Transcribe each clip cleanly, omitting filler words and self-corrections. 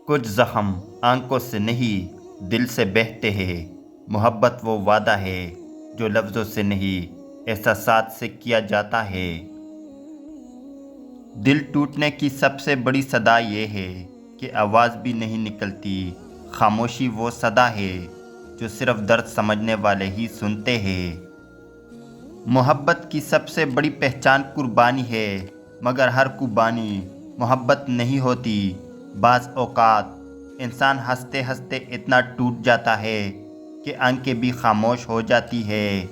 کچھ زخم آنکھوں سے نہیں دل سے بہتے ہیں۔ محبت وہ وعدہ ہے جو لفظوں سے نہیں احساسات سے کیا جاتا ہے۔ دل ٹوٹنے کی سب سے بڑی صدا یہ ہے کہ آواز بھی نہیں نکلتی۔ خاموشی وہ صدا ہے جو صرف درد سمجھنے والے ہی سنتے ہیں۔ محبت کی سب سے بڑی پہچان قربانی ہے، مگر ہر قربانی محبت نہیں ہوتی۔ بعض اوقات انسان ہنستے ہنستے اتنا ٹوٹ جاتا ہے کہ آنکھیں بھی خاموش ہو جاتی ہے۔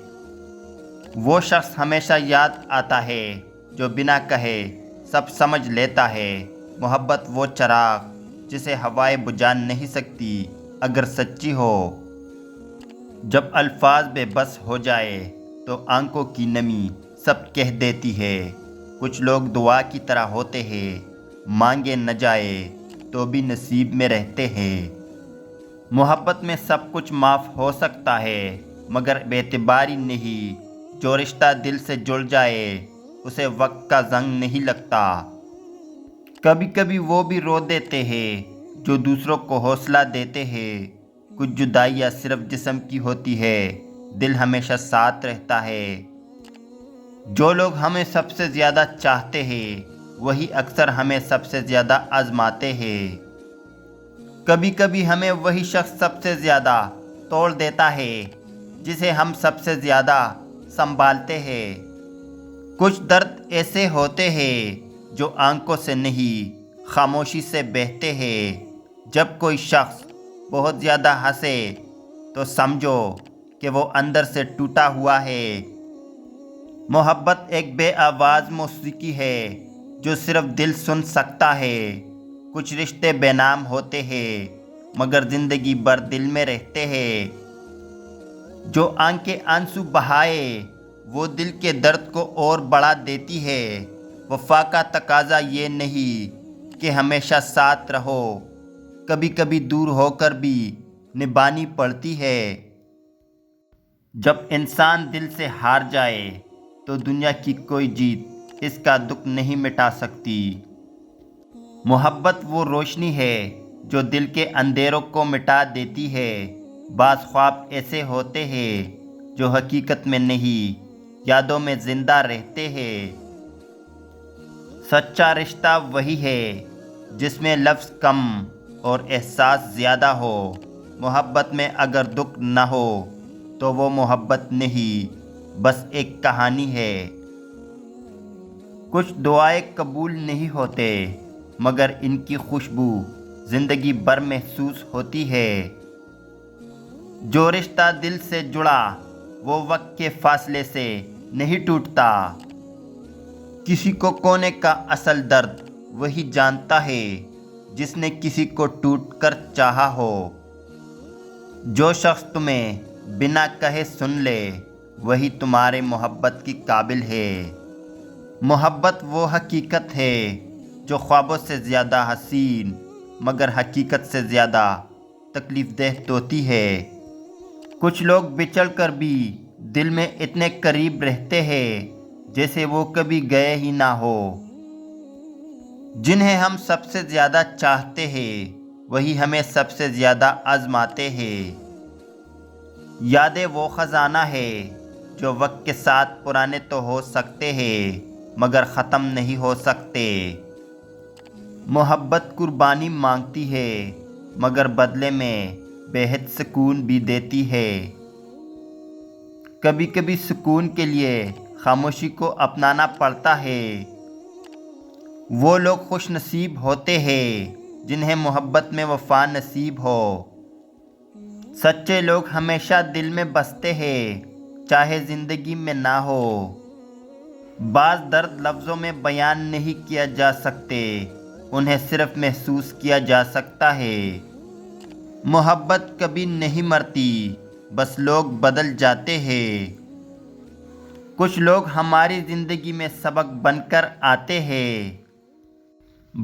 وہ شخص ہمیشہ یاد آتا ہے جو بنا کہے سب سمجھ لیتا ہے۔ محبت وہ چراغ جسے ہوائیں بجھا نہیں سکتی اگر سچی ہو۔ جب الفاظ بے بس ہو جائے تو آنکھوں کی نمی سب کہہ دیتی ہے۔ کچھ لوگ دعا کی طرح ہوتے ہیں، مانگے نہ جائے تو بھی نصیب میں رہتے ہیں۔ محبت میں سب کچھ معاف ہو سکتا ہے، مگر بے اعتباری نہیں۔ جو رشتہ دل سے جڑ جائے اسے وقت کا زنگ نہیں لگتا۔ کبھی کبھی وہ بھی رو دیتے ہیں جو دوسروں کو حوصلہ دیتے ہیں۔ کچھ جدائیاں صرف جسم کی ہوتی ہے، دل ہمیشہ ساتھ رہتا ہے۔ جو لوگ ہمیں سب سے زیادہ چاہتے ہیں وہی اکثر ہمیں سب سے زیادہ آزماتے ہیں۔ کبھی کبھی ہمیں وہی شخص سب سے زیادہ توڑ دیتا ہے جسے ہم سب سے زیادہ سنبھالتے ہیں۔ کچھ درد ایسے ہوتے ہیں جو آنکھوں سے نہیں خاموشی سے بہتے ہیں۔ جب کوئی شخص بہت زیادہ ہنسے تو سمجھو کہ وہ اندر سے ٹوٹا ہوا ہے۔ محبت ایک بے آواز موسیقی ہے جو صرف دل سن سکتا ہے۔ کچھ رشتے بے نام ہوتے ہیں مگر زندگی بھر دل میں رہتے ہیں۔ جو آنکھیں آنسو بہائے وہ دل کے درد کو اور بڑھا دیتی ہے۔ وفا کا تقاضا یہ نہیں کہ ہمیشہ ساتھ رہو، کبھی کبھی دور ہو کر بھی نبھانی پڑتی ہے۔ جب انسان دل سے ہار جائے تو دنیا کی کوئی جیت اس کا دکھ نہیں مٹا سکتی۔ محبت وہ روشنی ہے جو دل کے اندھیروں کو مٹا دیتی ہے۔ بعض خواب ایسے ہوتے ہیں جو حقیقت میں نہیں یادوں میں زندہ رہتے ہیں۔ سچا رشتہ وہی ہے جس میں لفظ کم اور احساس زیادہ ہو۔ محبت میں اگر دکھ نہ ہو تو وہ محبت نہیں، بس ایک کہانی ہے۔ کچھ دعائیں قبول نہیں ہوتے مگر ان کی خوشبو زندگی بھر محسوس ہوتی ہے۔ جو رشتہ دل سے جڑا وہ وقت کے فاصلے سے نہیں ٹوٹتا۔ کسی کو کونے کا اصل درد وہی جانتا ہے جس نے کسی کو ٹوٹ کر چاہا ہو۔ جو شخص تمہیں بنا کہے سن لے وہی تمہارے محبت کی قابل ہے۔ محبت وہ حقیقت ہے جو خوابوں سے زیادہ حسین مگر حقیقت سے زیادہ تکلیف دہ ہوتی ہے۔ کچھ لوگ بچھڑ کر بھی دل میں اتنے قریب رہتے ہیں جیسے وہ کبھی گئے ہی نہ ہو۔ جنہیں ہم سب سے زیادہ چاہتے ہیں وہی ہمیں سب سے زیادہ آزماتے ہیں۔ یادیں وہ خزانہ ہے جو وقت کے ساتھ پرانے تو ہو سکتے ہیں مگر ختم نہیں ہو سکتے۔ محبت قربانی مانگتی ہے مگر بدلے میں بے حد سکون بھی دیتی ہے۔ کبھی کبھی سکون کے لیے خاموشی کو اپنانا پڑتا ہے۔ وہ لوگ خوش نصیب ہوتے ہیں جنہیں محبت میں وفا نصیب ہو۔ سچے لوگ ہمیشہ دل میں بستے ہیں چاہے زندگی میں نہ ہو۔ بعض درد لفظوں میں بیان نہیں کیا جا سکتے، انہیں صرف محسوس کیا جا سکتا ہے۔ محبت کبھی نہیں مرتی، بس لوگ بدل جاتے ہیں۔ کچھ لوگ ہماری زندگی میں سبق بن کر آتے ہیں،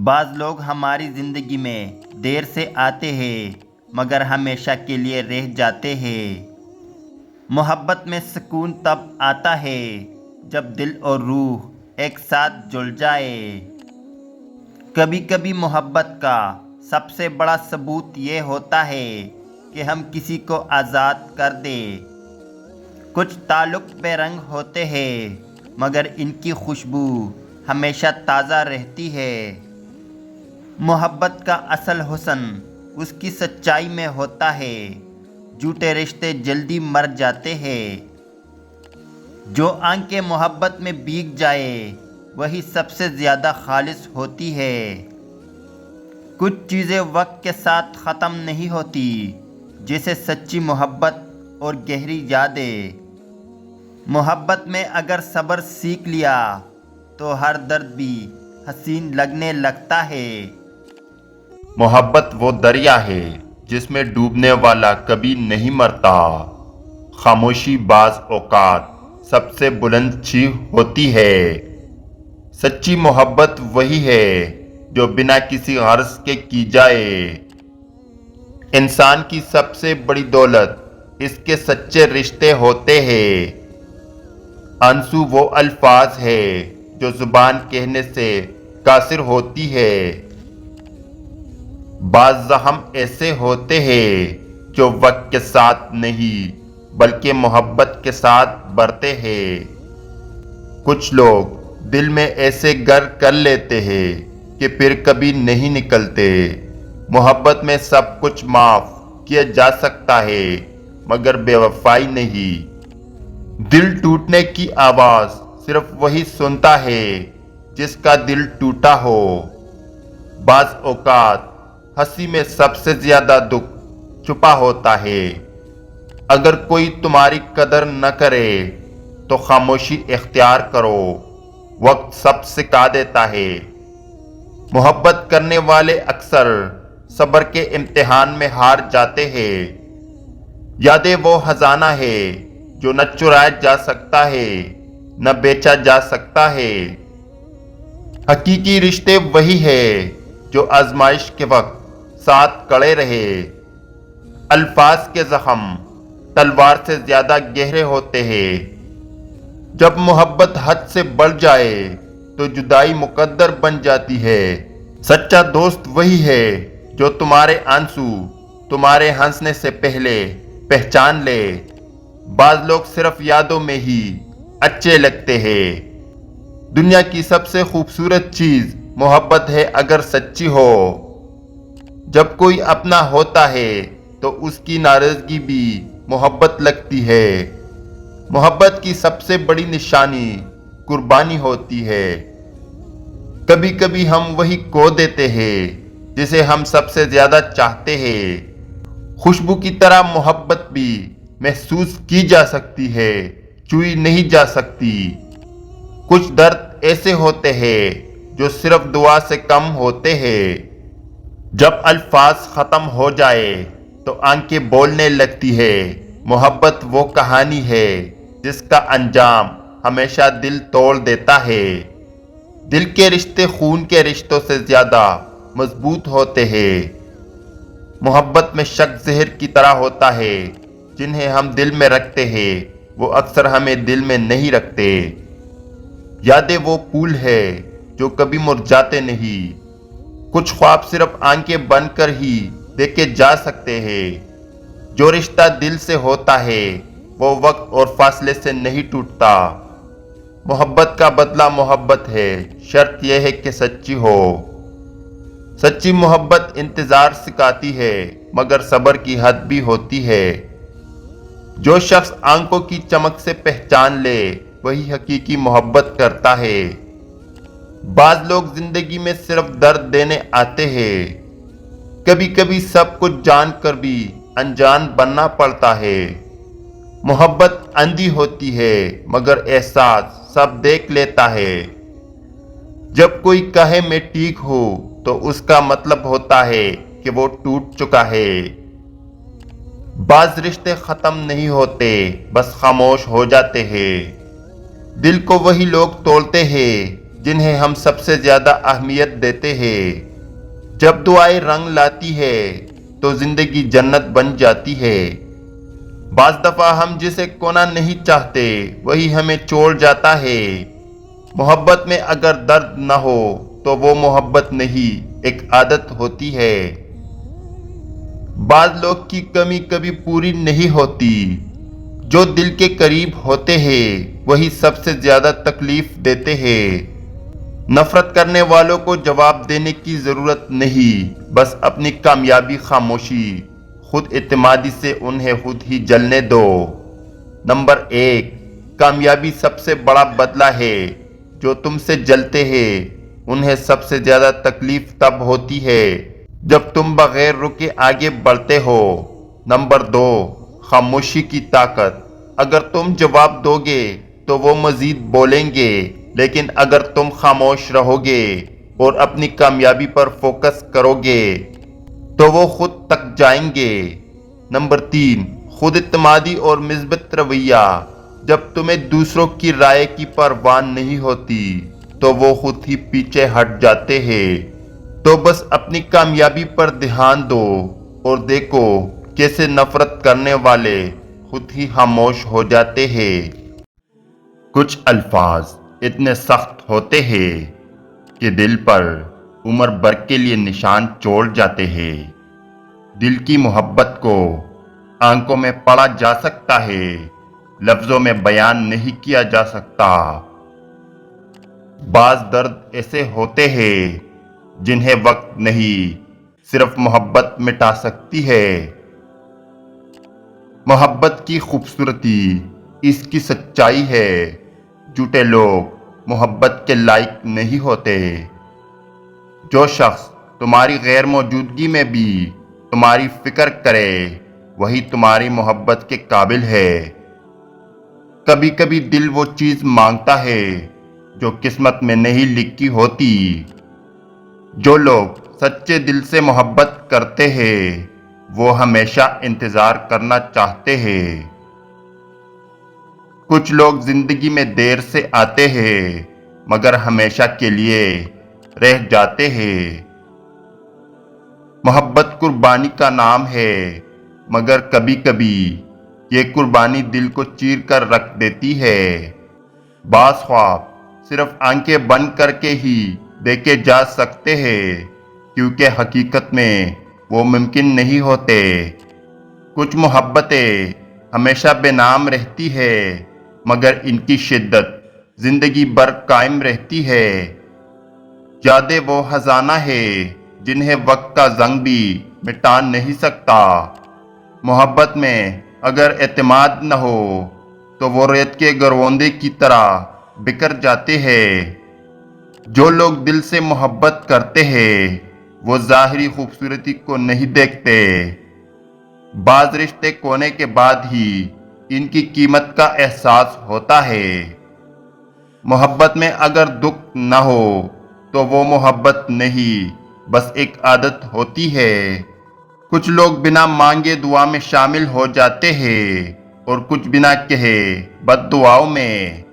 بعض لوگ ہماری زندگی میں دیر سے آتے ہیں مگر ہمیشہ کے لیے رہ جاتے ہیں۔ محبت میں سکون تب آتا ہے جب دل اور روح ایک ساتھ جڑ جائے۔ کبھی کبھی محبت کا سب سے بڑا ثبوت یہ ہوتا ہے کہ ہم کسی کو آزاد کر دیں۔ کچھ تعلق بے رنگ ہوتے ہیں مگر ان کی خوشبو ہمیشہ تازہ رہتی ہے۔ محبت کا اصل حسن اس کی سچائی میں ہوتا ہے۔ جھوٹے رشتے جلدی مر جاتے ہیں۔ جو آنکھیں محبت میں بھیگ جائے وہی سب سے زیادہ خالص ہوتی ہے۔ کچھ چیزیں وقت کے ساتھ ختم نہیں ہوتی، جیسے سچی محبت اور گہری یادیں۔ محبت میں اگر صبر سیکھ لیا تو ہر درد بھی حسین لگنے لگتا ہے۔ محبت وہ دریا ہے جس میں ڈوبنے والا کبھی نہیں مرتا۔ خاموشی بعض اوقات سب سے بلند چیخ ہوتی ہے۔ سچی محبت وہی ہے جو بنا کسی غرض کے کی جائے۔ انسان کی سب سے بڑی دولت اس کے سچے رشتے ہوتے ہیں۔ آنسو وہ الفاظ ہے جو زبان کہنے سے قاصر ہوتی ہے۔ بعض زخم ایسے ہوتے ہیں جو وقت کے ساتھ نہیں بلکہ محبت کے ساتھ بڑھتے ہیں۔ کچھ لوگ دل میں ایسے گر کر لیتے ہیں کہ پھر کبھی نہیں نکلتے۔ محبت میں سب کچھ معاف کیا جا سکتا ہے مگر بے وفائی نہیں۔ دل ٹوٹنے کی آواز صرف وہی سنتا ہے جس کا دل ٹوٹا ہو۔ بعض اوقات ہنسی میں سب سے زیادہ دکھ چھپا ہوتا ہے۔ اگر کوئی تمہاری قدر نہ کرے تو خاموشی اختیار کرو، وقت سب سکھا دیتا ہے۔ محبت کرنے والے اکثر صبر کے امتحان میں ہار جاتے ہیں۔ یادیں وہ خزانہ ہے جو نہ چرایا جا سکتا ہے نہ بیچا جا سکتا ہے۔ حقیقی رشتے وہی ہے جو آزمائش کے وقت ساتھ کڑے رہے۔ الفاظ کے زخم تلوار سے زیادہ گہرے ہوتے ہیں۔ جب محبت حد سے بڑھ جائے تو جدائی مقدر بن جاتی ہے۔ سچا دوست وہی ہے جو تمہارے آنسو تمہارے ہنسنے سے پہلے پہچان لے۔ بعض لوگ صرف یادوں میں ہی اچھے لگتے ہیں۔ دنیا کی سب سے خوبصورت چیز محبت ہے اگر سچی ہو۔ جب کوئی اپنا ہوتا ہے تو اس کی ناراضگی بھی محبت لگتی ہے۔ محبت کی سب سے بڑی نشانی قربانی ہوتی ہے۔ کبھی کبھی ہم وہی کھو دیتے ہیں جسے ہم سب سے زیادہ چاہتے ہیں۔ خوشبو کی طرح محبت بھی محسوس کی جا سکتی ہے، چھوئی نہیں جا سکتی۔ کچھ درد ایسے ہوتے ہیں جو صرف دعا سے کم ہوتے ہیں۔ جب الفاظ ختم ہو جائے تو آنکھیں بولنے لگتی ہے۔ محبت وہ کہانی ہے جس کا انجام ہمیشہ دل توڑ دیتا ہے۔ دل کے رشتے خون کے رشتوں سے زیادہ مضبوط ہوتے ہیں۔ محبت میں شک زہر کی طرح ہوتا ہے۔ جنہیں ہم دل میں رکھتے ہیں وہ اکثر ہمیں دل میں نہیں رکھتے۔ یادیں وہ پھول ہے جو کبھی مرجھاتے نہیں۔ کچھ خواب صرف آنکھیں بند کر ہی دیکھے جا سکتے ہیں۔ جو رشتہ دل سے ہوتا ہے وہ وقت اور فاصلے سے نہیں ٹوٹتا۔ محبت کا بدلہ محبت ہے، شرط یہ ہے کہ سچی ہو۔ سچی محبت انتظار سکھاتی ہے مگر صبر کی حد بھی ہوتی ہے۔ جو شخص آنکھوں کی چمک سے پہچان لے وہی حقیقی محبت کرتا ہے۔ بعض لوگ زندگی میں صرف درد دینے آتے ہیں۔ کبھی کبھی سب کچھ جان کر بھی انجان بننا پڑتا ہے۔ محبت اندھی ہوتی ہے مگر احساس سب دیکھ لیتا ہے۔ جب کوئی کہے میں ٹھیک ہوں تو اس کا مطلب ہوتا ہے کہ وہ ٹوٹ چکا ہے۔ بعض رشتے ختم نہیں ہوتے، بس خاموش ہو جاتے ہیں۔ دل کو وہی لوگ توڑتے ہیں جنہیں ہم سب سے زیادہ اہمیت دیتے ہیں۔ جب دعائیں رنگ لاتی ہے تو زندگی جنت بن جاتی ہے۔ بعض دفعہ ہم جسے کھونا نہیں چاہتے وہی ہمیں چھوڑ جاتا ہے۔ محبت میں اگر درد نہ ہو تو وہ محبت نہیں ایک عادت ہوتی ہے۔ بعض لوگ کی کمی کبھی پوری نہیں ہوتی۔ جو دل کے قریب ہوتے ہیں وہی سب سے زیادہ تکلیف دیتے ہیں۔ نفرت کرنے والوں کو جواب دینے کی ضرورت نہیں، بس اپنی کامیابی خاموشی خود اعتمادی سے انہیں خود ہی جلنے دو۔ نمبر 1، کامیابی سب سے بڑا بدلہ ہے۔ جو تم سے جلتے ہیں انہیں سب سے زیادہ تکلیف تب ہوتی ہے جب تم بغیر رکے آگے بڑھتے ہو۔ نمبر 2، خاموشی کی طاقت۔ اگر تم جواب دو گے تو وہ مزید بولیں گے، لیکن اگر تم خاموش رہو گے اور اپنی کامیابی پر فوکس کرو گے تو وہ خود تک جائیں گے۔ نمبر 3، خود اعتمادی اور مثبت رویہ۔ جب تمہیں دوسروں کی رائے کی پرواہ نہیں ہوتی تو وہ خود ہی پیچھے ہٹ جاتے ہیں۔ تو بس اپنی کامیابی پر دھیان دو اور دیکھو کیسے نفرت کرنے والے خود ہی خاموش ہو جاتے ہیں۔ کچھ الفاظ اتنے سخت ہوتے ہیں کہ دل پر عمر بھر کے لیے نشان چھوڑ جاتے ہیں۔ دل کی محبت کو آنکھوں میں پڑھا جا سکتا ہے، لفظوں میں بیان نہیں کیا جا سکتا۔ بعض درد ایسے ہوتے ہیں جنہیں وقت نہیں، صرف محبت مٹا سکتی ہے۔ محبت کی خوبصورتی اس کی سچائی ہے۔ جھوٹے لوگ محبت کے لائق نہیں ہوتے۔ جو شخص تمہاری غیر موجودگی میں بھی تمہاری فکر کرے وہی تمہاری محبت کے قابل ہے۔ کبھی کبھی دل وہ چیز مانگتا ہے جو قسمت میں نہیں لکھی ہوتی۔ جو لوگ سچے دل سے محبت کرتے ہیں وہ ہمیشہ انتظار کرنا چاہتے ہیں۔ کچھ لوگ زندگی میں دیر سے آتے ہیں مگر ہمیشہ کے لیے رہ جاتے ہیں۔ محبت قربانی کا نام ہے، مگر کبھی کبھی یہ قربانی دل کو چیر کر رکھ دیتی ہے۔ بعض خواب صرف آنکھیں بند کر کے ہی دیکھے جا سکتے ہیں، کیونکہ حقیقت میں وہ ممکن نہیں ہوتے۔ کچھ محبتیں ہمیشہ بے نام رہتی ہے، مگر ان کی شدت زندگی بھر قائم رہتی ہے۔ یادیں وہ خزانہ ہے جنہیں وقت کا زنگ بھی مٹا نہیں سکتا۔ محبت میں اگر اعتماد نہ ہو تو وہ ریت کے گروندے کی طرح بکھر جاتے ہیں۔ جو لوگ دل سے محبت کرتے ہیں وہ ظاہری خوبصورتی کو نہیں دیکھتے۔ بعض رشتے کھونے کے بعد ہی ان کی قیمت کا احساس ہوتا ہے۔ محبت میں اگر دکھ نہ ہو تو وہ محبت نہیں، بس ایک عادت ہوتی ہے۔ کچھ لوگ بنا مانگے دعا میں شامل ہو جاتے ہیں اور کچھ بنا کہے بد دعاؤں میں۔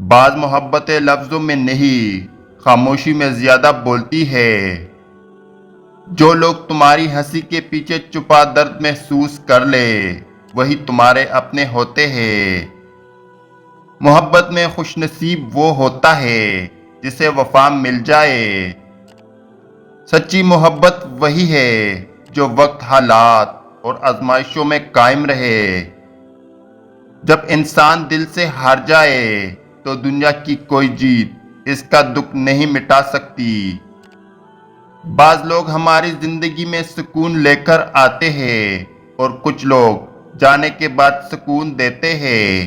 بعض محبتیں لفظوں میں نہیں، خاموشی میں زیادہ بولتی ہے۔ جو لوگ تمہاری ہنسی کے پیچھے چھپا درد محسوس کر لے وہی تمہارے اپنے ہوتے ہیں۔ محبت میں خوش نصیب وہ ہوتا ہے جسے وفا مل جائے۔ سچی محبت وہی ہے جو وقت، حالات اور آزمائشوں میں قائم رہے۔ جب انسان دل سے ہار جائے تو دنیا کی کوئی جیت اس کا دکھ نہیں مٹا سکتی۔ بعض لوگ ہماری زندگی میں سکون لے کر آتے ہیں اور کچھ لوگ جانے کے بعد سکون دیتے ہیں۔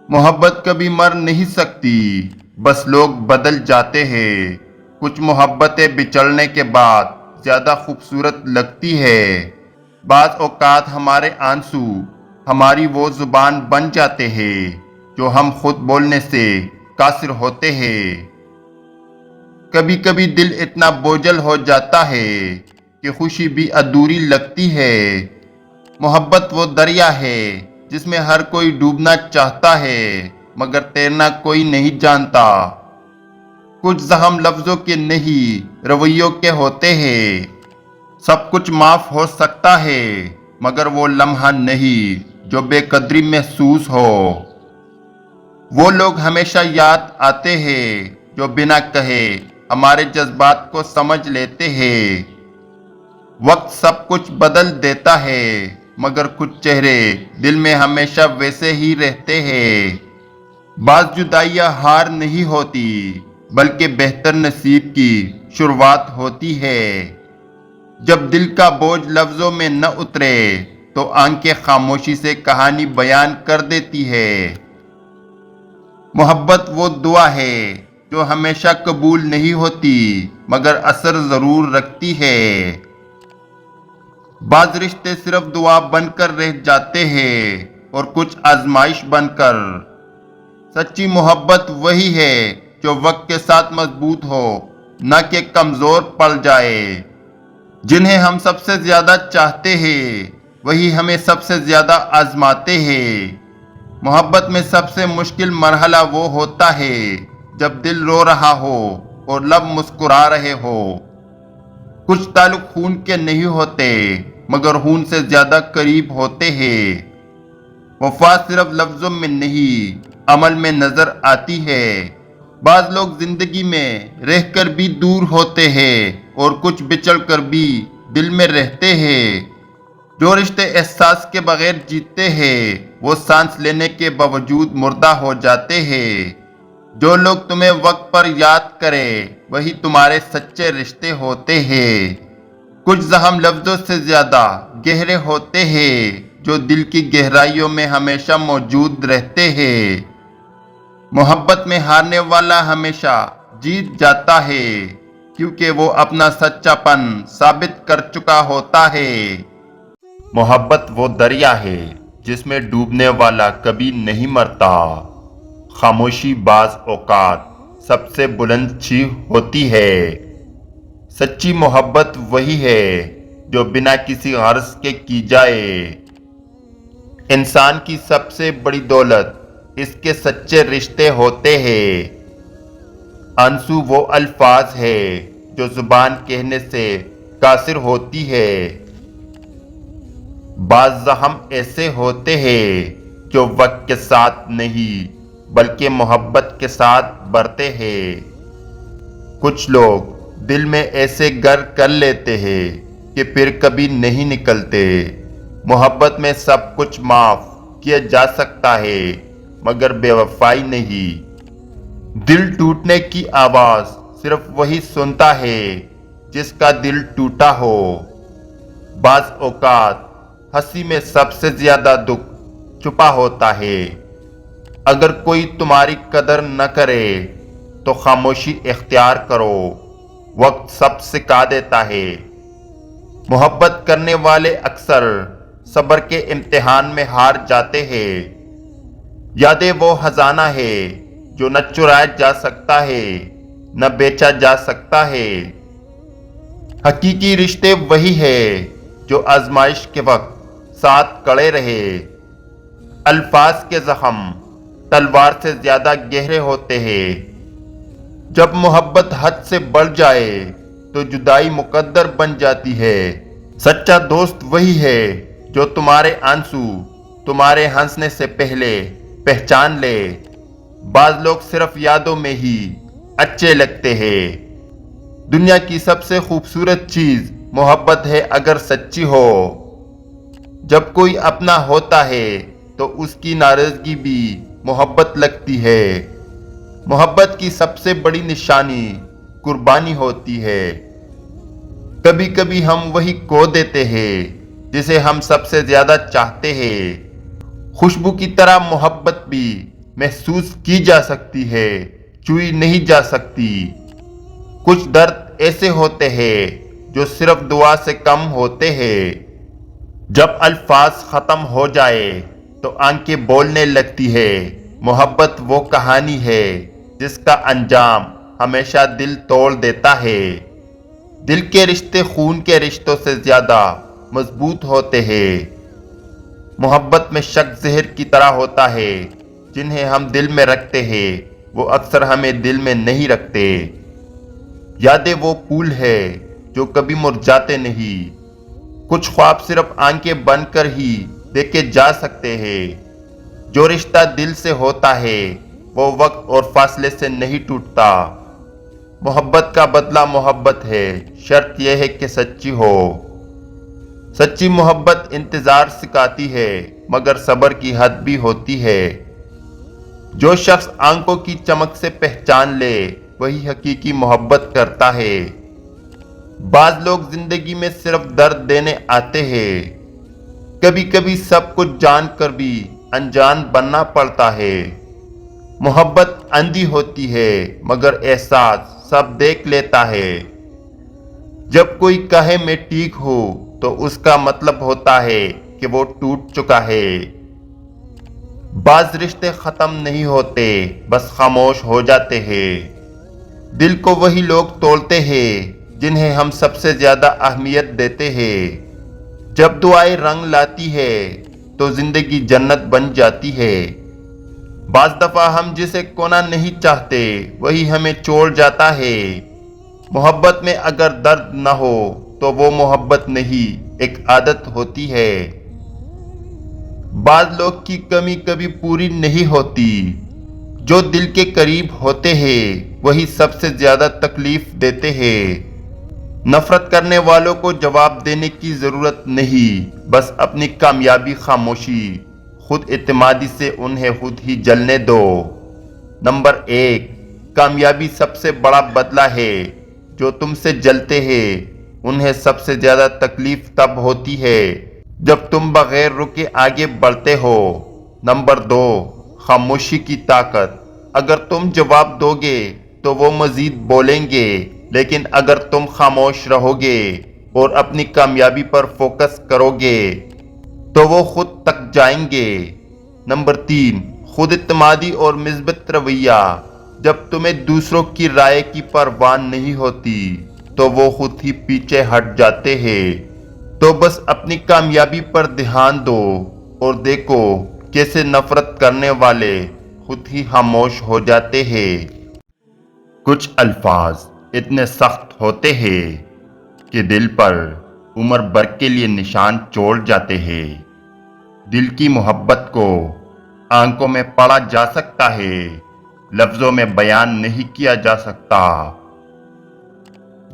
محبت کبھی مر نہیں سکتی، بس لوگ بدل جاتے ہیں۔ کچھ محبتیں بچھڑنے کے بعد زیادہ خوبصورت لگتی ہے۔ بعض اوقات ہمارے آنسو ہماری وہ زبان بن جاتے ہیں جو ہم خود بولنے سے قاصر ہوتے ہیں۔ کبھی کبھی دل اتنا بوجھل ہو جاتا ہے کہ خوشی بھی ادھوری لگتی ہے۔ محبت وہ دریا ہے جس میں ہر کوئی ڈوبنا چاہتا ہے مگر تیرنا کوئی نہیں جانتا۔ کچھ زخم لفظوں کے نہیں رویوں کے ہوتے ہیں۔ سب کچھ معاف ہو سکتا ہے مگر وہ لمحہ نہیں جو بے قدری محسوس ہو۔ وہ لوگ ہمیشہ یاد آتے ہیں جو بنا کہے ہمارے جذبات کو سمجھ لیتے ہیں۔ وقت سب کچھ بدل دیتا ہے، مگر کچھ چہرے دل میں ہمیشہ ویسے ہی رہتے ہیں۔ بعض جدائیاں ہار نہیں ہوتی، بلکہ بہتر نصیب کی شروعات ہوتی ہے۔ جب دل کا بوجھ لفظوں میں نہ اترے تو آنکھیں خاموشی سے کہانی بیان کر دیتی ہے۔ محبت وہ دعا ہے جو ہمیشہ قبول نہیں ہوتی، مگر اثر ضرور رکھتی ہے۔ بعض رشتے صرف دعا بن کر رہ جاتے ہیں اور کچھ آزمائش بن کر۔ سچی محبت وہی ہے جو وقت کے ساتھ مضبوط ہو، نہ کہ کمزور پڑ جائے۔ جنہیں ہم سب سے زیادہ چاہتے ہیں وہی ہمیں سب سے زیادہ آزماتے ہیں۔ محبت میں سب سے مشکل مرحلہ وہ ہوتا ہے جب دل رو رہا ہو اور لب مسکرا رہے ہو۔ کچھ تعلق خون کے نہیں ہوتے، مگر خون سے زیادہ قریب ہوتے ہیں۔ وفا صرف لفظوں میں نہیں، عمل میں نظر آتی ہے۔ بعض لوگ زندگی میں رہ کر بھی دور ہوتے ہیں اور کچھ بچھڑ کر بھی دل میں رہتے ہیں۔ جو رشتے احساس کے بغیر جیتے ہیں وہ سانس لینے کے باوجود مردہ ہو جاتے ہیں۔ جو لوگ تمہیں وقت پر یاد کرے وہی تمہارے سچے رشتے ہوتے ہیں۔ کچھ زخم لفظوں سے زیادہ گہرے ہوتے ہیں جو دل کی گہرائیوں میں ہمیشہ موجود رہتے ہیں۔ محبت میں ہارنے والا ہمیشہ جیت جاتا ہے، کیونکہ وہ اپنا سچا پن ثابت کر چکا ہوتا ہے۔ محبت وہ دریا ہے جس میں ڈوبنے والا کبھی نہیں مرتا۔ خاموشی بعض اوقات سب سے بلند چیخ ہوتی ہے۔ سچی محبت وہی ہے جو بنا کسی غرض کے کی جائے۔ انسان کی سب سے بڑی دولت اس کے سچے رشتے ہوتے ہیں۔ آنسو وہ الفاظ ہے جو زبان کہنے سے قاصر ہوتی ہے۔ بعض زخم ایسے ہوتے ہیں جو وقت کے ساتھ نہیں بلکہ محبت کے ساتھ بڑھتے ہیں۔ کچھ لوگ دل میں ایسے گر کر لیتے ہیں کہ پھر کبھی نہیں نکلتے۔ محبت میں سب کچھ معاف کیا جا سکتا ہے، مگر بے وفائی نہیں۔ دل ٹوٹنے کی آواز صرف وہی سنتا ہے جس کا دل ٹوٹا ہو۔ بعض اوقات ہنسی میں سب سے زیادہ دکھ چھپا ہوتا ہے۔ اگر کوئی تمہاری قدر نہ کرے تو خاموشی اختیار کرو، وقت سب سکھا دیتا ہے۔ محبت کرنے والے اکثر صبر کے امتحان میں ہار جاتے ہیں۔ یادیں وہ خزانہ ہے جو نہ چرایا جا سکتا ہے نہ بیچا جا سکتا ہے۔ حقیقی رشتے وہی ہے جو آزمائش کے وقت ساتھ کڑے رہے۔ الفاظ کے زخم تلوار سے زیادہ گہرے ہوتے ہیں۔ جب محبت حد سے بڑھ جائے تو جدائی مقدر بن جاتی ہے۔ سچا دوست وہی ہے جو تمہارے آنسو تمہارے ہنسنے سے پہلے پہچان لے۔ بعض لوگ صرف یادوں میں ہی اچھے لگتے ہیں۔ دنیا کی سب سے خوبصورت چیز محبت ہے اگر سچی ہو۔ جب کوئی اپنا ہوتا ہے تو اس کی ناراضگی بھی محبت لگتی ہے۔ محبت کی سب سے بڑی نشانی قربانی ہوتی ہے۔ کبھی کبھی ہم وہی کھو دیتے ہیں جسے ہم سب سے زیادہ چاہتے ہیں۔ خوشبو کی طرح محبت بھی محسوس کی جا سکتی ہے، چھوئی نہیں جا سکتی۔ کچھ درد ایسے ہوتے ہیں جو صرف دعا سے کم ہوتے ہیں۔ جب الفاظ ختم ہو جائے تو آنکھیں بولنے لگتی ہے۔ محبت وہ کہانی ہے جس کا انجام ہمیشہ دل توڑ دیتا ہے۔ دل کے رشتے خون کے رشتوں سے زیادہ مضبوط ہوتے ہیں۔ محبت میں شک زہر کی طرح ہوتا ہے۔ جنہیں ہم دل میں رکھتے ہیں وہ اکثر ہمیں دل میں نہیں رکھتے۔ یادیں وہ پھول ہے جو کبھی مرجھاتے نہیں۔ کچھ خواب صرف آنکھیں بند کر ہی دیکھے جا سکتے ہیں۔ جو رشتہ دل سے ہوتا ہے وہ وقت اور فاصلے سے نہیں ٹوٹتا۔ محبت کا بدلہ محبت ہے، شرط یہ ہے کہ سچی ہو۔ سچی محبت انتظار سکھاتی ہے، مگر صبر کی حد بھی ہوتی ہے۔ جو شخص آنکھوں کی چمک سے پہچان لے وہی حقیقی محبت کرتا ہے۔ بعض لوگ زندگی میں صرف درد دینے آتے ہیں، کبھی کبھی سب کچھ جان کر بھی انجان بننا پڑتا ہے۔ محبت اندھی ہوتی ہے مگر احساس سب دیکھ لیتا ہے۔ جب کوئی کہے میں ٹھیک ہوں تو اس کا مطلب ہوتا ہے کہ وہ ٹوٹ چکا ہے۔ بعض رشتے ختم نہیں ہوتے، بس خاموش ہو جاتے ہیں۔ دل کو وہی لوگ توڑتے ہیں جنہیں ہم سب سے زیادہ اہمیت دیتے ہیں۔ جب دعائیں رنگ لاتی ہے تو زندگی جنت بن جاتی ہے۔ بعض دفعہ ہم جسے کھونا نہیں چاہتے وہی ہمیں چھوڑ جاتا ہے۔ محبت میں اگر درد نہ ہو تو وہ محبت نہیں، ایک عادت ہوتی ہے۔ بعض لوگ کی کمی کبھی پوری نہیں ہوتی۔ جو دل کے قریب ہوتے ہیں وہی سب سے زیادہ تکلیف دیتے ہیں۔ نفرت کرنے والوں کو جواب دینے کی ضرورت نہیں، بس اپنی کامیابی خاموشی، خود اعتمادی سے انہیں خود ہی جلنے دو۔ نمبر 1، کامیابی سب سے بڑا بدلہ ہے۔ جو تم سے جلتے ہیں انہیں سب سے زیادہ تکلیف تب ہوتی ہے جب تم بغیر رکے آگے بڑھتے ہو۔ نمبر 2، خاموشی کی طاقت۔ اگر تم جواب دو گے تو وہ مزید بولیں گے، لیکن اگر تم خاموش رہو گے اور اپنی کامیابی پر فوکس کرو گے تو وہ خود تک جائیں گے۔ نمبر 3، خود اعتمادی اور مثبت رویہ۔ جب تمہیں دوسروں کی رائے کی پرواہ نہیں ہوتی تو وہ خود ہی پیچھے ہٹ جاتے ہیں۔ تو بس اپنی کامیابی پر دھیان دو اور دیکھو کیسے نفرت کرنے والے خود ہی خاموش ہو جاتے ہیں۔ کچھ الفاظ اتنے سخت ہوتے ہیں کہ دل پر عمر بھر کے لیے نشان چھوڑ جاتے ہیں۔ دل کی محبت کو آنکھوں میں پڑھا جا سکتا ہے، لفظوں میں بیان نہیں کیا جا سکتا۔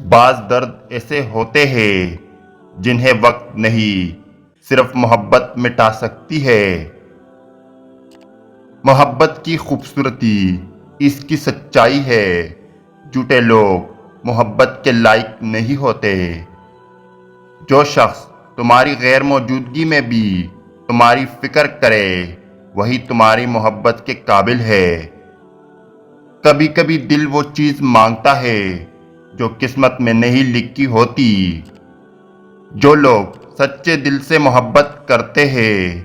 بعض درد ایسے ہوتے ہیں جنہیں وقت نہیں، صرف محبت مٹا سکتی ہے۔ محبت کی خوبصورتی اس کی سچائی ہے۔ جھوٹے لوگ محبت کے لائق نہیں ہوتے۔ جو شخص تمہاری غیر موجودگی میں بھی تمہاری فکر کرے وہی تمہاری محبت کے قابل ہے۔ کبھی کبھی دل وہ چیز مانگتا ہے جو قسمت میں نہیں لکھی ہوتی۔ جو لوگ سچے دل سے محبت کرتے ہیں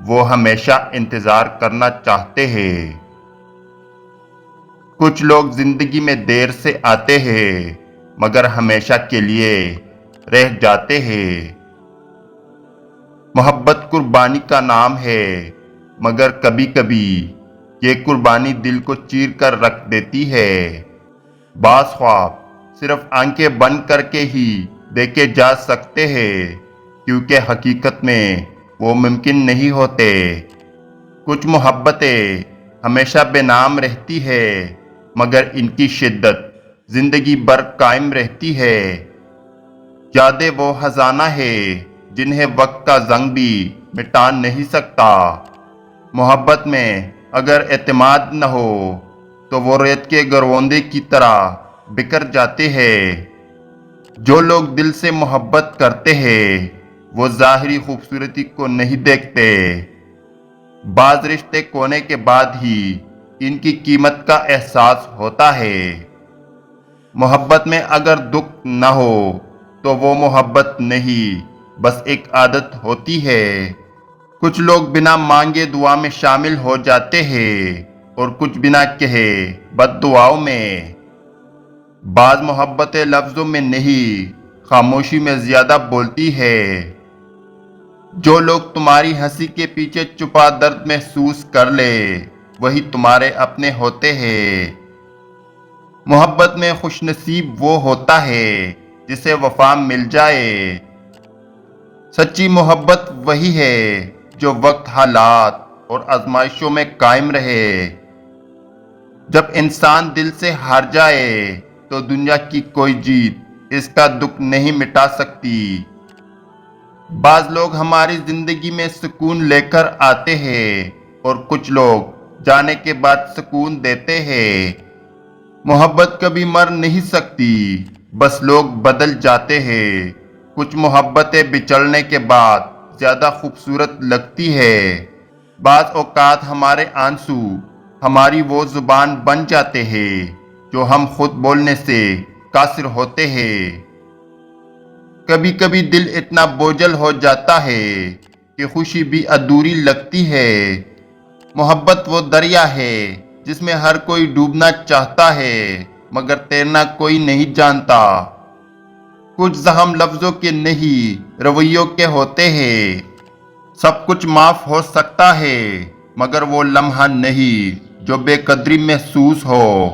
وہ ہمیشہ انتظار کرنا چاہتے ہیں۔ کچھ لوگ زندگی میں دیر سے آتے ہیں مگر ہمیشہ کے لیے رہ جاتے ہیں۔ محبت قربانی کا نام ہے، مگر کبھی کبھی یہ قربانی دل کو چیر کر رکھ دیتی ہے۔ بعض خواب صرف آنکھیں بند کر کے ہی دیکھے جا سکتے ہیں، کیونکہ حقیقت میں وہ ممکن نہیں ہوتے۔ کچھ محبتیں ہمیشہ بے نام رہتی ہے، مگر ان کی شدت زندگی بھر قائم رہتی ہے۔ یادیں وہ خزانہ ہے جنہیں وقت کا زنگ بھی مٹا نہیں سکتا۔ محبت میں اگر اعتماد نہ ہو تو وہ ریت کے گروندے کی طرح بکھر جاتے ہیں۔ جو لوگ دل سے محبت کرتے ہیں وہ ظاہری خوبصورتی کو نہیں دیکھتے۔ بعض رشتے کھونے کے بعد ہی ان کی قیمت کا احساس ہوتا ہے۔ محبت میں اگر دکھ نہ ہو تو وہ محبت نہیں، بس ایک عادت ہوتی ہے۔ کچھ لوگ بنا مانگے دعا میں شامل ہو جاتے ہیں اور کچھ بنا کہے بد دعاؤں میں۔ بعض محبتیں لفظوں میں نہیں، خاموشی میں زیادہ بولتی ہے۔ جو لوگ تمہاری ہنسی کے پیچھے چھپا درد محسوس کر لے وہی تمہارے اپنے ہوتے ہیں۔ محبت میں خوش نصیب وہ ہوتا ہے جسے وفا مل جائے۔ سچی محبت وہی ہے جو وقت، حالات اور آزمائشوں میں قائم رہے۔ جب انسان دل سے ہار جائے تو دنیا کی کوئی جیت اس کا دکھ نہیں مٹا سکتی۔ بعض لوگ ہماری زندگی میں سکون لے کر آتے ہیں اور کچھ لوگ جانے کے بعد سکون دیتے ہیں۔ محبت کبھی مر نہیں سکتی، بس لوگ بدل جاتے ہیں۔ کچھ محبتیں بچھڑنے کے بعد زیادہ خوبصورت لگتی ہے۔ بعض اوقات ہمارے آنسو ہماری وہ زبان بن جاتے ہیں جو ہم خود بولنے سے قاصر ہوتے ہیں۔ کبھی کبھی دل اتنا بوجھل ہو جاتا ہے کہ خوشی بھی ادھوری لگتی ہے۔ محبت وہ دریا ہے جس میں ہر کوئی ڈوبنا چاہتا ہے مگر تیرنا کوئی نہیں جانتا۔ کچھ زخم لفظوں کے نہیں رویوں کے ہوتے ہیں۔ سب کچھ معاف ہو سکتا ہے مگر وہ لمحہ نہیں جو بے قدری محسوس ہو۔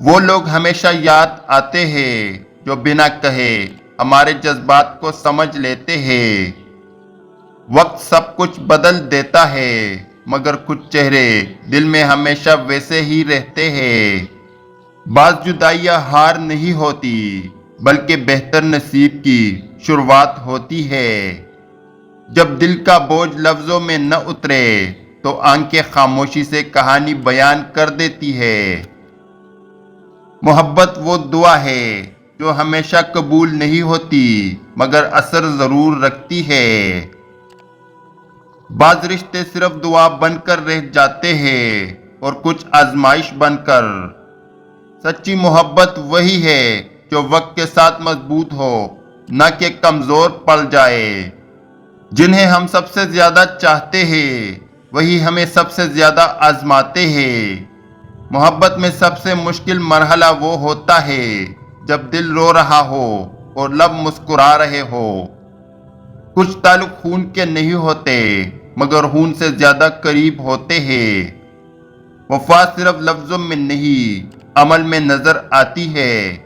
وہ لوگ ہمیشہ یاد آتے ہیں جو بنا کہے ہمارے جذبات کو سمجھ لیتے ہیں۔ وقت سب کچھ بدل دیتا ہے مگر کچھ چہرے دل میں ہمیشہ ویسے ہی رہتے ہیں۔ بعض جدائیاں ہار نہیں ہوتی بلکہ بہتر نصیب کی شروعات ہوتی ہے۔ جب دل کا بوجھ لفظوں میں نہ اترے تو آنکھیں خاموشی سے کہانی بیان کر دیتی ہے۔ محبت وہ دعا ہے جو ہمیشہ قبول نہیں ہوتی مگر اثر ضرور رکھتی ہے۔ بعض رشتے صرف دعا بن کر رہ جاتے ہیں اور کچھ آزمائش بن کر۔ سچی محبت وہی ہے جو وقت کے ساتھ مضبوط ہو نہ کہ کمزور پڑ جائے۔ جنہیں ہم سب سے زیادہ چاہتے ہیں وہی ہمیں سب سے زیادہ آزماتے ہیں۔ محبت میں سب سے مشکل مرحلہ وہ ہوتا ہے جب دل رو رہا ہو اور لب مسکرا رہے ہو۔ کچھ تعلق خون کے نہیں ہوتے مگر خون سے زیادہ قریب ہوتے ہیں۔ وفا صرف لفظوں میں نہیں عمل میں نظر آتی ہے۔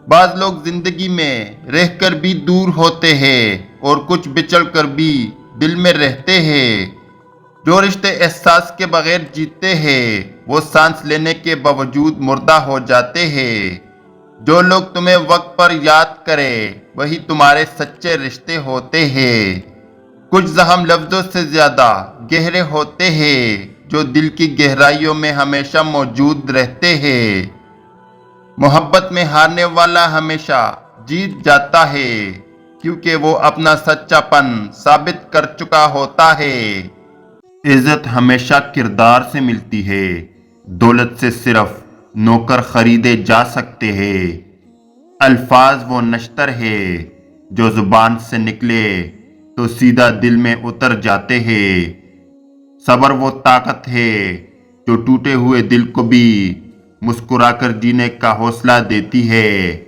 بعض لوگ زندگی میں رہ کر بھی دور ہوتے ہیں اور کچھ بچھڑ کر بھی دل میں رہتے ہیں۔ جو رشتے احساس کے بغیر جیتے ہیں وہ سانس لینے کے باوجود مردہ ہو جاتے ہیں۔ جو لوگ تمہیں وقت پر یاد کرے وہی تمہارے سچے رشتے ہوتے ہیں۔ کچھ زخم لفظوں سے زیادہ گہرے ہوتے ہیں جو دل کی گہرائیوں میں ہمیشہ موجود رہتے ہیں۔ محبت میں ہارنے والا ہمیشہ جیت جاتا ہے کیونکہ وہ اپنا سچا پن ثابت کر چکا ہوتا ہے۔ عزت ہمیشہ کردار سے ملتی ہے، دولت سے صرف نوکر خریدے جا سکتے ہیں۔ الفاظ وہ نشتر ہے جو زبان سے نکلے تو سیدھا دل میں اتر جاتے ہیں۔ صبر وہ طاقت ہے جو ٹوٹے ہوئے دل کو بھی مسکرا کر جینے کا حوصلہ دیتی ہے۔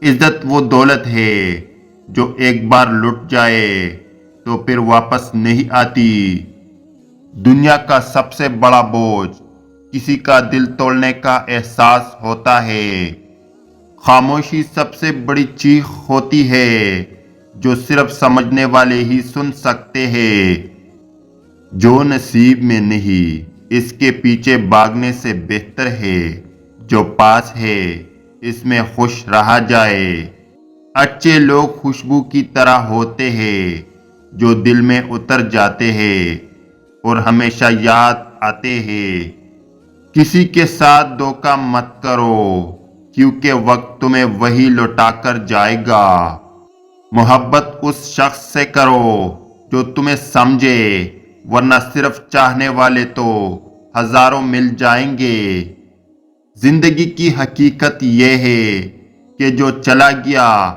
عزت وہ دولت ہے جو ایک بار لٹ جائے تو پھر واپس نہیں آتی۔ دنیا کا سب سے بڑا بوجھ کسی کا دل توڑنے کا احساس ہوتا ہے۔ خاموشی سب سے بڑی چیخ ہوتی ہے جو صرف سمجھنے والے ہی سن سکتے ہیں۔ جو نصیب میں نہیں اس کے پیچھے بھاگنے سے بہتر ہے جو پاس ہے اس میں خوش رہا جائے۔ اچھے لوگ خوشبو کی طرح ہوتے ہیں جو دل میں اتر جاتے ہیں اور ہمیشہ یاد آتے ہیں۔ کسی کے ساتھ دھوکہ مت کرو کیونکہ وقت تمہیں وہی لوٹا کر جائے گا۔ محبت اس شخص سے کرو جو تمہیں سمجھے ورنہ صرف چاہنے والے تو ہزاروں مل جائیں گے۔ زندگی کی حقیقت یہ ہے کہ جو چلا گیا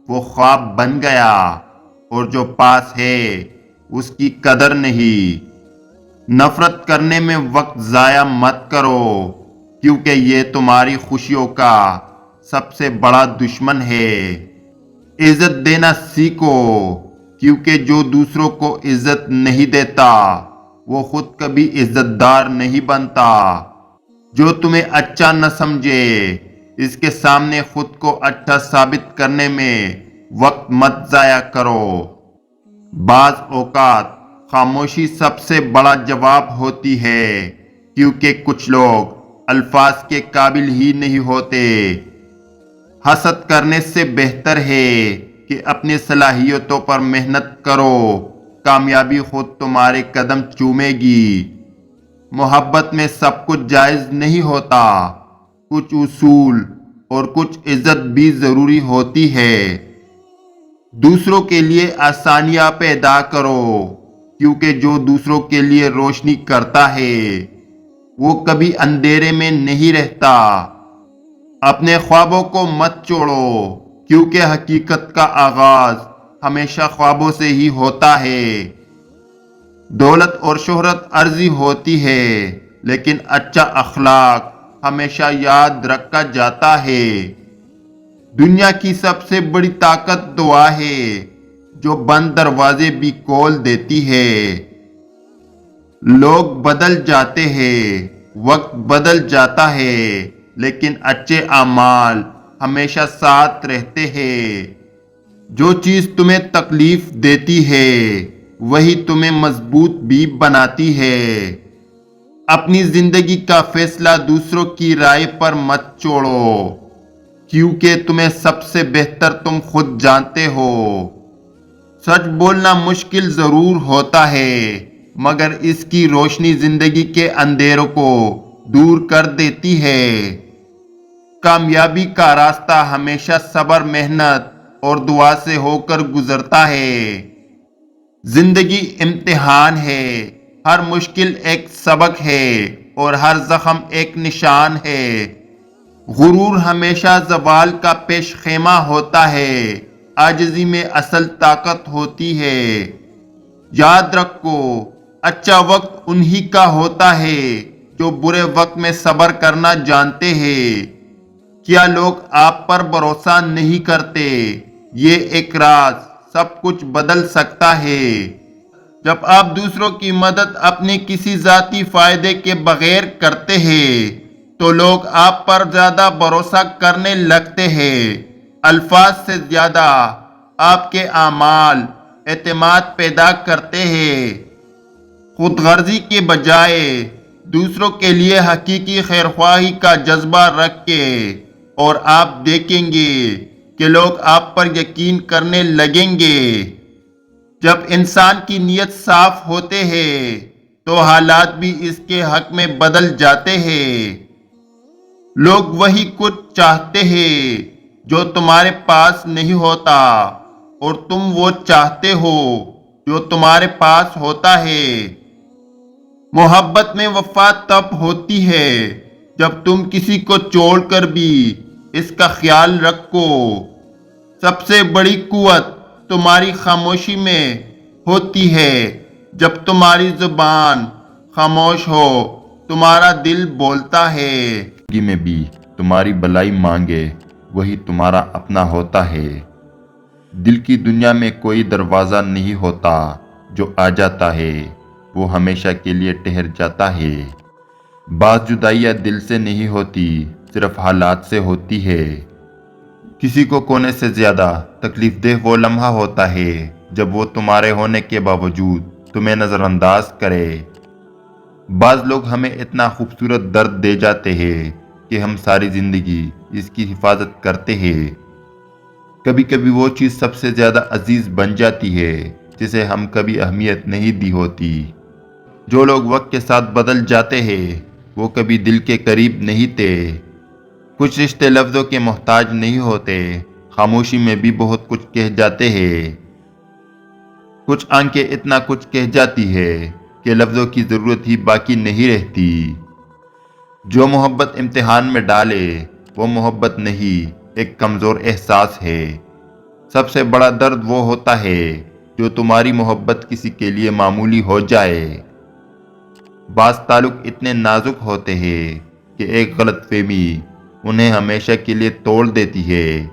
وہ خواب بن گیا اور جو پاس ہے اس کی قدر نہیں۔ نفرت کرنے میں وقت ضائع مت کرو کیونکہ یہ تمہاری خوشیوں کا سب سے بڑا دشمن ہے۔ عزت دینا سیکھو کیونکہ جو دوسروں کو عزت نہیں دیتا وہ خود کبھی عزت دار نہیں بنتا۔ جو تمہیں اچھا نہ سمجھے اس کے سامنے خود کو اچھا ثابت کرنے میں وقت مت ضائع کرو۔ بعض اوقات خاموشی سب سے بڑا جواب ہوتی ہے کیونکہ کچھ لوگ الفاظ کے قابل ہی نہیں ہوتے۔ حسد کرنے سے بہتر ہے کہ اپنی صلاحیتوں پر محنت کرو، کامیابی خود تمہارے قدم چومے گی۔ محبت میں سب کچھ جائز نہیں ہوتا، کچھ اصول اور کچھ عزت بھی ضروری ہوتی ہے۔ دوسروں کے لیے آسانیاں پیدا کرو، کیونکہ جو دوسروں کے لیے روشنی کرتا ہے وہ کبھی اندھیرے میں نہیں رہتا۔ اپنے خوابوں کو مت چھوڑو، کیونکہ حقیقت کا آغاز ہمیشہ خوابوں سے ہی ہوتا ہے۔ دولت اور شہرت عارضی ہوتی ہے، لیکن اچھا اخلاق ہمیشہ یاد رکھا جاتا ہے۔ دنیا کی سب سے بڑی طاقت دعا ہے، جو بند دروازے بھی کھول دیتی ہے۔ لوگ بدل جاتے ہیں، وقت بدل جاتا ہے، لیکن اچھے اعمال ہمیشہ ساتھ رہتے ہیں۔ جو چیز تمہیں تکلیف دیتی ہے وہی تمہیں مضبوط بھی بناتی ہے۔ اپنی زندگی کا فیصلہ دوسروں کی رائے پر مت چھوڑو، کیونکہ تمہیں سب سے بہتر تم خود جانتے ہو۔ سچ بولنا مشکل ضرور ہوتا ہے، مگر اس کی روشنی زندگی کے اندھیروں کو دور کر دیتی ہے۔ کامیابی کا راستہ ہمیشہ صبر، محنت اور دعا سے ہو کر گزرتا ہے۔ زندگی امتحان ہے، ہر مشکل ایک سبق ہے اور ہر زخم ایک نشان ہے۔ غرور ہمیشہ زوال کا پیش خیمہ ہوتا ہے، عاجزی میں اصل طاقت ہوتی ہے۔ یاد رکھو، اچھا وقت انہی کا ہوتا ہے جو برے وقت میں صبر کرنا جانتے ہیں۔ کیا لوگ آپ پر بھروسہ نہیں کرتے؟ یہ ایک راز سب کچھ بدل سکتا ہے۔ جب آپ دوسروں کی مدد اپنے کسی ذاتی فائدے کے بغیر کرتے ہیں تو لوگ آپ پر زیادہ بھروسہ کرنے لگتے ہیں۔ الفاظ سے زیادہ آپ کے اعمال اعتماد پیدا کرتے ہیں۔ خود غرضی کے بجائے دوسروں کے لیے حقیقی خیرخواہی کا جذبہ رکھیں اور آپ دیکھیں گے کہ لوگ آپ پر یقین کرنے لگیں گے۔ جب انسان کی نیت صاف ہوتے ہیں تو حالات بھی اس کے حق میں بدل جاتے ہیں۔ لوگ وہی کچھ چاہتے ہیں جو تمہارے پاس نہیں ہوتا، اور تم وہ چاہتے ہو جو تمہارے پاس ہوتا ہے۔ محبت میں وفا تب ہوتی ہے جب تم کسی کو چھوڑ کر بھی اس کا خیال رکھو۔ سب سے بڑی قوت تمہاری خاموشی میں ہوتی ہے۔ جب تمہاری زبان خاموش ہو تمہارا دل بولتا ہے۔ زندگی میں بھی تمہاری بھلائی مانگے وہی تمہارا اپنا ہوتا ہے۔ دل کی دنیا میں کوئی دروازہ نہیں ہوتا، جو آ جاتا ہے وہ ہمیشہ کے لیے ٹھہر جاتا ہے۔ بعض جدائیاں دل سے نہیں ہوتی، صرف حالات سے ہوتی ہے۔ کسی کو کھونے سے زیادہ تکلیف دہ وہ لمحہ ہوتا ہے جب وہ تمہارے ہونے کے باوجود تمہیں نظر انداز کرے۔ بعض لوگ ہمیں اتنا خوبصورت درد دے جاتے ہیں کہ ہم ساری زندگی اس کی حفاظت کرتے ہیں۔ کبھی کبھی وہ چیز سب سے زیادہ عزیز بن جاتی ہے جسے ہم کبھی اہمیت نہیں دی ہوتی۔ جو لوگ وقت کے ساتھ بدل جاتے ہیں وہ کبھی دل کے قریب نہیں تھے۔ کچھ رشتے لفظوں کے محتاج نہیں ہوتے، خاموشی میں بھی بہت کچھ کہہ جاتے ہیں۔ کچھ آنکھیں اتنا کچھ کہہ جاتی ہے کہ لفظوں کی ضرورت ہی باقی نہیں رہتی۔ جو محبت امتحان میں ڈالے وہ محبت نہیں، ایک کمزور احساس ہے۔ سب سے بڑا درد وہ ہوتا ہے جو تمہاری محبت کسی کے لیے معمولی ہو جائے۔ بعض تعلق اتنے نازک ہوتے ہیں کہ ایک غلط فہمی انہیں ہمیشہ کے لیے توڑ دیتی ہے۔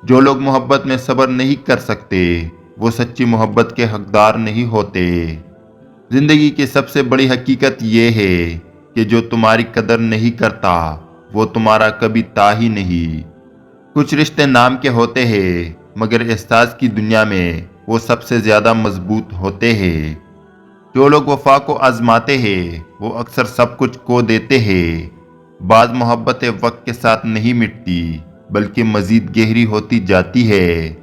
جو لوگ محبت میں صبر نہیں کر سکتے وہ سچی محبت کے حقدار نہیں ہوتے۔ زندگی کی سب سے بڑی حقیقت یہ ہے کہ جو تمہاری قدر نہیں کرتا وہ تمہارا کبھی تھا ہی نہیں۔ کچھ رشتے نام کے ہوتے ہیں مگر احساس کی دنیا میں وہ سب سے زیادہ مضبوط ہوتے ہیں۔ جو لوگ وفا کو آزماتے ہیں وہ اکثر سب کچھ کھو دیتے ہیں۔ بعض محبتیں وقت کے ساتھ نہیں مٹتی بلکہ مزید گہری ہوتی جاتی ہے۔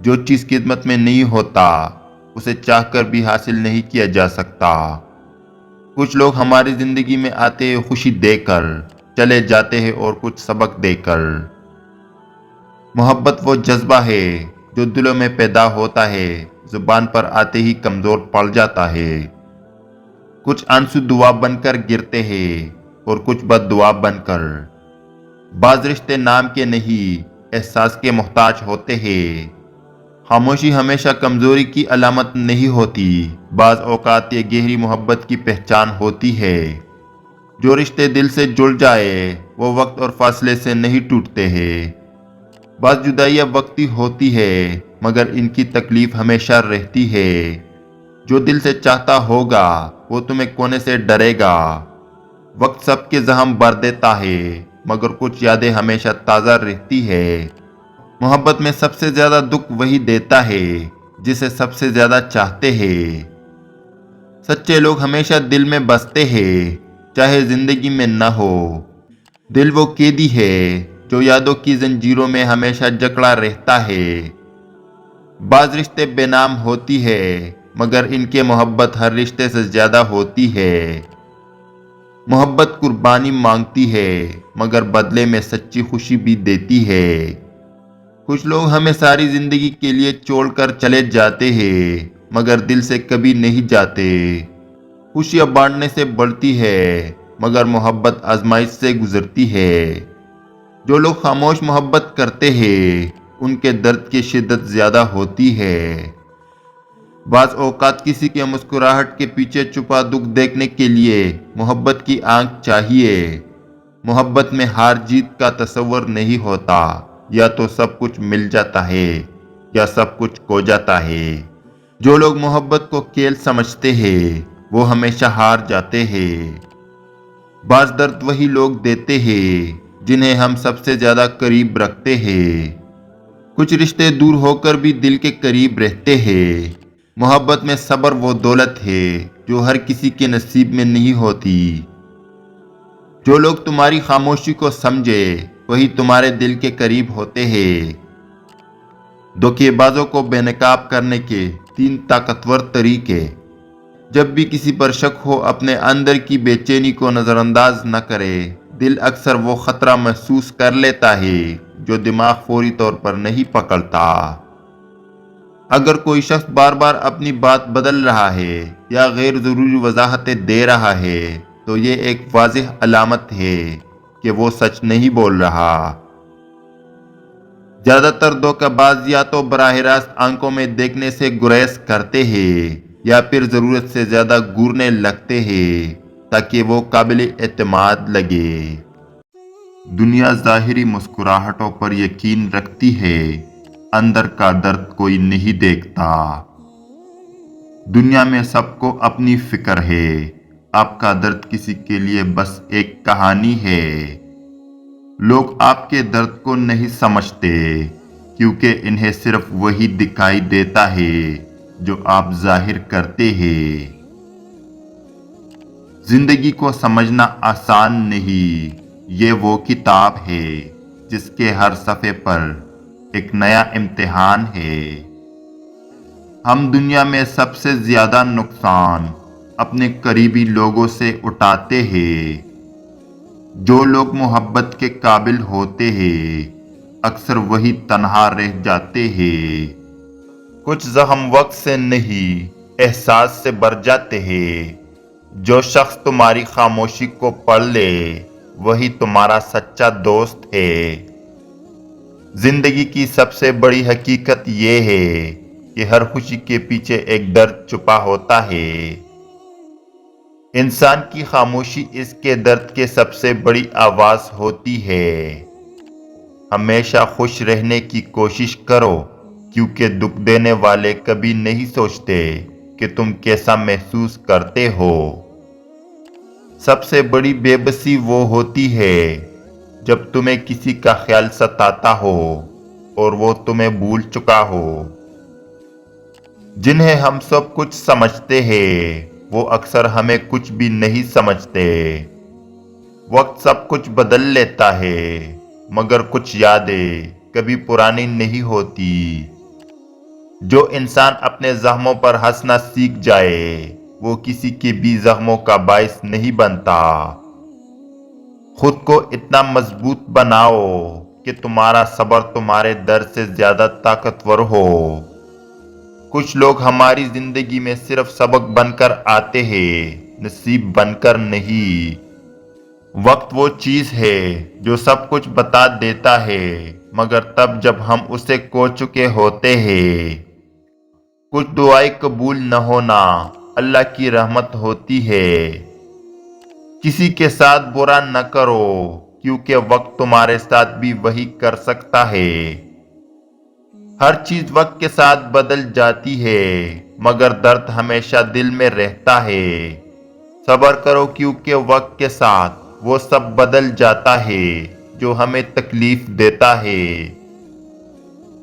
جو چیز قسمت میں نہیں ہوتا اسے چاہ کر بھی حاصل نہیں کیا جا سکتا۔ کچھ لوگ ہماری زندگی میں آتے ہیں خوشی دے کر، چلے جاتے ہیں اور کچھ سبق دے کر۔ محبت وہ جذبہ ہے جو دلوں میں پیدا ہوتا ہے، زبان پر آتے ہی کمزور پڑ جاتا ہے۔ کچھ آنسو دعا بن کر گرتے ہیں اور کچھ بد دعا بن کر۔ بعض رشتے نام کے نہیں احساس کے محتاج ہوتے ہیں۔ خاموشی ہمیشہ کمزوری کی علامت نہیں ہوتی، بعض اوقات یہ گہری محبت کی پہچان ہوتی ہے۔ جو رشتے دل سے جڑ جائے وہ وقت اور فاصلے سے نہیں ٹوٹتے ہیں۔ بعض جدائیاں وقتی ہوتی ہے مگر ان کی تکلیف ہمیشہ رہتی ہے۔ جو دل سے چاہتا ہوگا وہ تمہیں کونے سے ڈرے گا۔ وقت سب کے زخم بھر دیتا ہے مگر کچھ یادیں ہمیشہ تازہ رہتی ہے۔ محبت میں سب سے زیادہ دکھ وہی دیتا ہے جسے سب سے زیادہ چاہتے ہیں۔ سچے لوگ ہمیشہ دل میں بستے ہیں چاہے زندگی میں نہ ہو۔ دل وہ قیدی ہے جو یادوں کی زنجیروں میں ہمیشہ جکڑا رہتا ہے۔ بعض رشتے بے نام ہوتی ہے مگر ان کے محبت ہر رشتے سے زیادہ ہوتی ہے۔ محبت قربانی مانگتی ہے مگر بدلے میں سچی خوشی بھی دیتی ہے۔ کچھ لوگ ہمیں ساری زندگی کے لیے چھوڑ کر چلے جاتے ہیں مگر دل سے کبھی نہیں جاتے۔ خوشیاں بانٹنے سے بڑھتی ہے مگر محبت آزمائش سے گزرتی ہے۔ جو لوگ خاموش محبت کرتے ہیں ان کے درد کی شدت زیادہ ہوتی ہے۔ بعض اوقات کسی کے مسکراہٹ کے پیچھے چھپا دکھ دیکھنے کے لیے محبت کی آنکھ چاہیے۔ محبت میں ہار جیت کا تصور نہیں ہوتا، یا تو سب کچھ مل جاتا ہے یا سب کچھ کھو جاتا ہے۔ جو لوگ محبت کو کھیل سمجھتے ہیں وہ ہمیشہ ہار جاتے ہیں۔ بعض درد وہی لوگ دیتے ہیں جنہیں ہم سب سے زیادہ قریب رکھتے ہیں۔ کچھ رشتے دور ہو کر بھی دل کے قریب رہتے ہیں۔ محبت میں صبر وہ دولت ہے جو ہر کسی کے نصیب میں نہیں ہوتی۔ جو لوگ تمہاری خاموشی کو سمجھے وہی تمہارے دل کے قریب ہوتے ہیں۔ دھوکے بازوں کو بے نقاب کرنے کے 3 طاقتور طریقے۔ جب بھی کسی پر شک ہو اپنے اندر کی بے چینی کو نظر انداز نہ کرے۔ دل اکثر وہ خطرہ محسوس کر لیتا ہے جو دماغ فوری طور پر نہیں پکڑتا۔ اگر کوئی شخص بار بار اپنی بات بدل رہا ہے یا غیر ضروری وضاحتیں دے رہا ہے تو یہ ایک واضح علامت ہے کہ وہ سچ نہیں بول رہا۔ زیادہ تر دھوکہ باز یا تو براہ راست آنکھوں میں دیکھنے سے گریز کرتے ہیں یا پھر ضرورت سے زیادہ گھورنے لگتے ہیں تاکہ وہ قابل اعتماد لگے۔ دنیا ظاہری مسکراہٹوں پر یقین رکھتی ہے، اندر کا درد کوئی نہیں دیکھتا۔ دنیا میں سب کو اپنی فکر ہے، آپ کا درد کسی کے لیے بس ایک کہانی ہے۔ لوگ آپ کے درد کو نہیں سمجھتے کیونکہ انہیں صرف وہی دکھائی دیتا ہے جو آپ ظاہر کرتے ہیں۔ زندگی کو سمجھنا آسان نہیں، یہ وہ کتاب ہے جس کے ہر صفحے پر ایک نیا امتحان ہے۔ ہم دنیا میں سب سے زیادہ نقصان اپنے قریبی لوگوں سے اٹھاتے ہیں۔ جو لوگ محبت کے قابل ہوتے ہیں اکثر وہی تنہا رہ جاتے ہیں۔ کچھ زخم وقت سے نہیں احساس سے بھر جاتے ہیں۔ جو شخص تمہاری خاموشی کو پڑھ لے وہی تمہارا سچا دوست ہے۔ زندگی کی سب سے بڑی حقیقت یہ ہے کہ ہر خوشی کے پیچھے ایک درد چھپا ہوتا ہے۔ انسان کی خاموشی اس کے درد کی سب سے بڑی آواز ہوتی ہے۔ ہمیشہ خوش رہنے کی کوشش کرو کیونکہ دکھ دینے والے کبھی نہیں سوچتے کہ تم کیسا محسوس کرتے ہو۔ سب سے بڑی بے بسی وہ ہوتی ہے جب تمہیں کسی کا خیال ستاتا ہو اور وہ تمہیں بھول چکا ہو۔ جنہیں ہم سب کچھ سمجھتے ہیں وہ اکثر ہمیں کچھ بھی نہیں سمجھتے۔ وقت سب کچھ بدل لیتا ہے، مگر کچھ یادیں کبھی پرانی نہیں ہوتی۔ جو انسان اپنے زخموں پر ہنسنا سیکھ جائے وہ کسی کے بھی زخموں کا باعث نہیں بنتا۔ خود کو اتنا مضبوط بناؤ کہ تمہارا صبر تمہارے درد سے زیادہ طاقتور ہو۔ کچھ لوگ ہماری زندگی میں صرف سبق بن کر آتے ہیں، نصیب بن کر نہیں۔ وقت وہ چیز ہے جو سب کچھ بتا دیتا ہے، مگر تب جب ہم اسے کھو چکے ہوتے ہیں۔ کچھ دعائیں قبول نہ ہونا اللہ کی رحمت ہوتی ہے۔ کسی کے ساتھ برا نہ کرو، کیونکہ وقت تمہارے ساتھ بھی وہی کر سکتا ہے۔ ہر چیز وقت کے ساتھ بدل جاتی ہے، مگر درد ہمیشہ دل میں رہتا ہے۔ صبر کرو، کیونکہ وقت کے ساتھ وہ سب بدل جاتا ہے جو ہمیں تکلیف دیتا ہے۔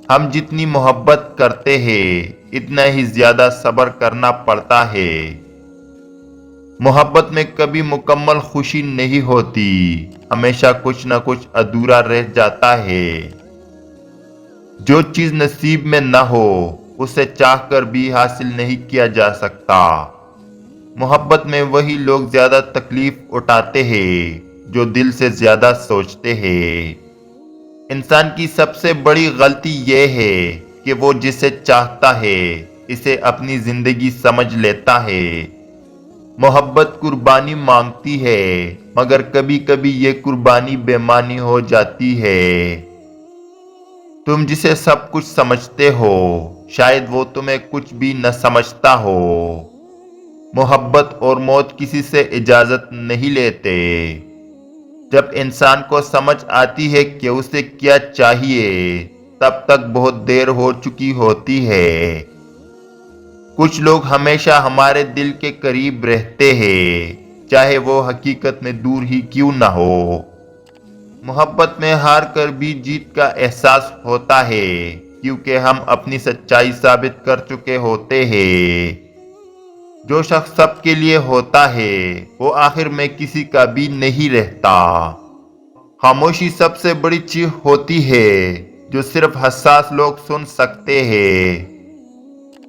ہم جتنی محبت کرتے ہیں اتنا ہی زیادہ صبر کرنا پڑتا ہے۔ محبت میں کبھی مکمل خوشی نہیں ہوتی، ہمیشہ کچھ نہ کچھ ادھورا رہ جاتا ہے۔ جو چیز نصیب میں نہ ہو اسے چاہ کر بھی حاصل نہیں کیا جا سکتا۔ محبت میں وہی لوگ زیادہ تکلیف اٹھاتے ہیں جو دل سے زیادہ سوچتے ہیں۔ انسان کی سب سے بڑی غلطی یہ ہے کہ وہ جسے چاہتا ہے اسے اپنی زندگی سمجھ لیتا ہے۔ محبت قربانی مانگتی ہے، مگر کبھی کبھی یہ قربانی بے معنی ہو جاتی ہے۔ تم جسے سب کچھ سمجھتے ہو شاید وہ تمہیں کچھ بھی نہ سمجھتا ہو۔ محبت اور موت کسی سے اجازت نہیں لیتے۔ جب انسان کو سمجھ آتی ہے کہ اسے کیا چاہیے تب تک بہت دیر ہو چکی ہوتی ہے۔ کچھ لوگ ہمیشہ ہمارے دل کے قریب رہتے ہیں، چاہے وہ حقیقت میں دور ہی کیوں نہ ہو۔ محبت میں ہار کر بھی جیت کا احساس ہوتا ہے، کیونکہ ہم اپنی سچائی ثابت کر چکے ہوتے ہیں۔ جو شخص سب کے لیے ہوتا ہے وہ آخر میں کسی کا بھی نہیں رہتا۔ خاموشی سب سے بڑی چیز ہوتی ہے جو صرف حساس لوگ سن سکتے ہیں۔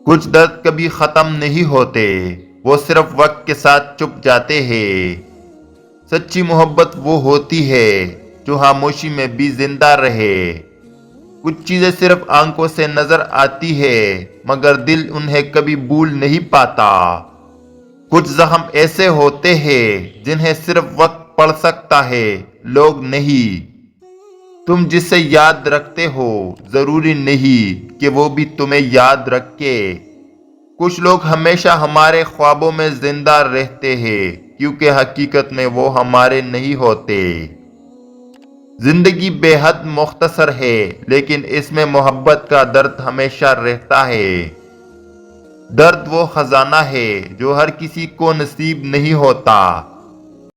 کچھ درد کبھی ختم نہیں ہوتے، وہ صرف وقت کے ساتھ چھپ جاتے ہیں۔ سچی محبت وہ ہوتی ہے جو خاموشی میں بھی زندہ رہے۔ کچھ چیزیں صرف آنکھوں سے نظر آتی ہے مگر دل انہیں کبھی بھول نہیں پاتا۔ کچھ زخم ایسے ہوتے ہیں جنہیں صرف وقت پڑھ سکتا ہے، لوگ نہیں۔ تم جسے یاد رکھتے ہو ضروری نہیں کہ وہ بھی تمہیں یاد رکھے۔ کچھ لوگ ہمیشہ ہمارے خوابوں میں زندہ رہتے ہیں، کیونکہ حقیقت میں وہ ہمارے نہیں ہوتے۔ زندگی بے حد مختصر ہے، لیکن اس میں محبت کا درد ہمیشہ رہتا ہے۔ درد وہ خزانہ ہے جو ہر کسی کو نصیب نہیں ہوتا،